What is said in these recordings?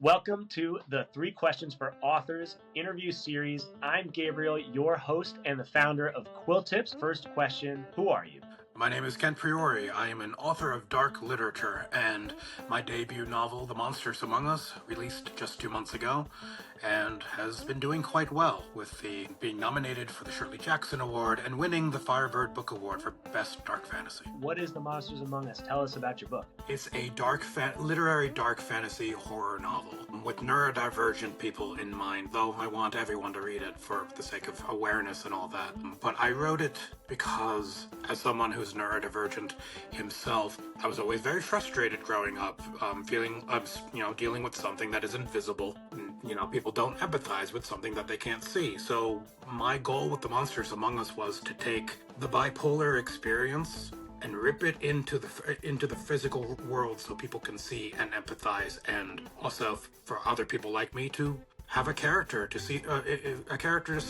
Welcome to the Three Questions for Authors interview series. I'm Gabriel, your host and the founder of Quill Tips. First question, who are you? My name is Kent Priore. I am an author of dark literature, and my debut novel, The Monsters Among Us, released just 2 months ago, and has been doing quite well, with being nominated for the Shirley Jackson Award and winning the Firebird Book Award for Best Dark Fantasy. What is The Monsters Among Us? Tell us about your book. It's a literary dark fantasy horror novel with neurodivergent people in mind, though I want everyone to read it for the sake of awareness and all that. But I wrote it because, as someone who's neurodivergent himself, I was always very frustrated growing up, feeling I was, dealing with something that is invisible. People don't empathize with something that they can't see. So my goal with The Monsters Among Us was to take the bipolar experience and rip it into the physical world so people can see and empathize, and also for other people like me to have a character to see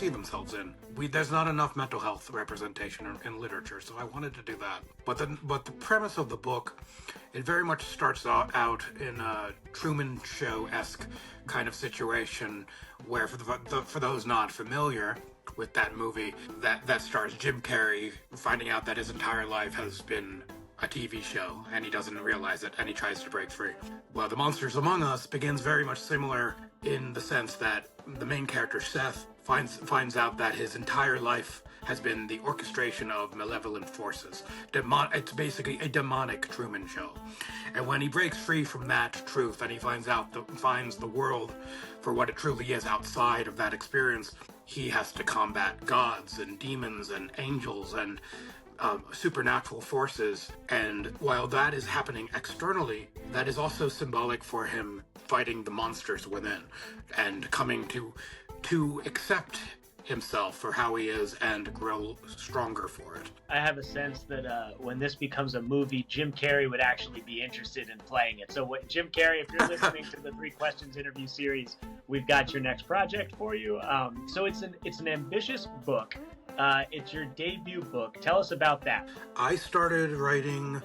themselves in. There's not enough mental health representation in literature, so I wanted to do that. But the premise of the book, it very much starts out in a Truman Show-esque kind of situation, where for those not familiar with that movie, that stars Jim Carrey finding out that his entire life has been a TV show, and he doesn't realize it, and he tries to break free. Well, The Monsters Among Us begins very much similar in the sense that the main character, Seth, finds out that his entire life has been the orchestration of malevolent forces. It's basically a demonic Truman Show. And when he breaks free from that truth, and he finds the world for what it truly is outside of that experience, he has to combat gods and demons and angels and supernatural forces. And while that is happening externally, that is also symbolic for him fighting the monsters within and coming to accept himself for how he is and grow stronger for it. I have a sense that when this becomes a movie, Jim Carrey would actually be interested in playing it. So Jim Carrey, if you're listening to the Three Questions interview series, we've got your next project for you. So it's an ambitious book. It's your debut book. Tell us about that. I started writing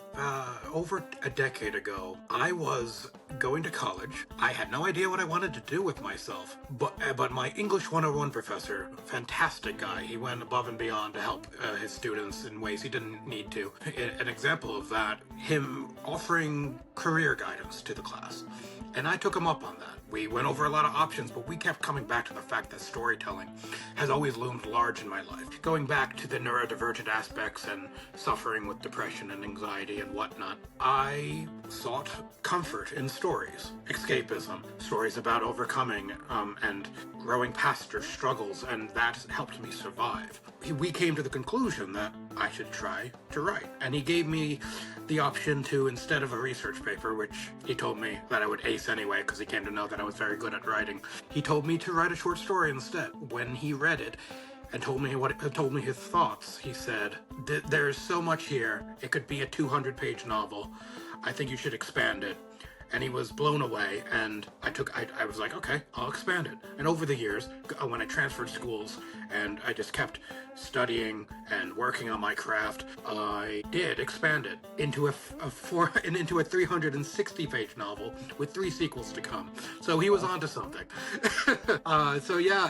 over a decade ago. I was going to college. I had no idea what I wanted to do with myself, but my English 101 professor, fantastic guy, he went above and beyond to help his students in ways he didn't need to. An example of that, him offering career guidance to the class. And I took him up on that. We went over a lot of options, but we kept coming back to the fact that storytelling has always loomed large in my life. Going back to the neurodivergent aspects and suffering with depression and anxiety and whatnot, I sought comfort in stories, escapism, stories about overcoming and growing past your struggles, and that helped me survive. We came to the conclusion that I should try to write, and he gave me the option to, instead of a research paper, which he told me that I would ace anyway because he came to know that I was very good at writing, he told me to write a short story instead. When he read it and told me his thoughts, he said, "There's so much here. It could be a 200-page novel. I think you should expand it." And he was blown away, and I was like, okay, I'll expand it. And over the years, when I transferred schools and I just kept studying and working on my craft, I did expand it into a 360-page novel with 3 sequels to come. So he was onto something. So yeah,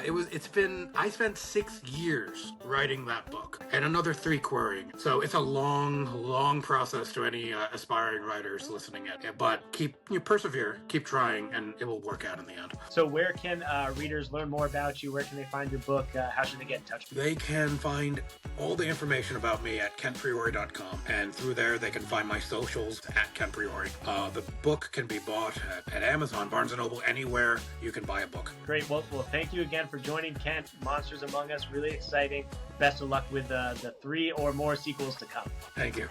I spent 6 years writing that book and another 3 querying. So it's a long process to any aspiring writers listening at it. But you persevere, keep trying, and it will work out in the end. So where can readers learn more about you? Where can they find your book? How should they get in touch with you? They can find all the information about me at kentpriore.com, and through there they can find my socials at kentpriore. The book can be bought at Amazon, Barnes & Noble, anywhere you can buy a book. Great. Well, thank you again for joining, Kent. Monsters Among Us, really exciting. Best of luck with the 3 or more sequels to come. Thank you.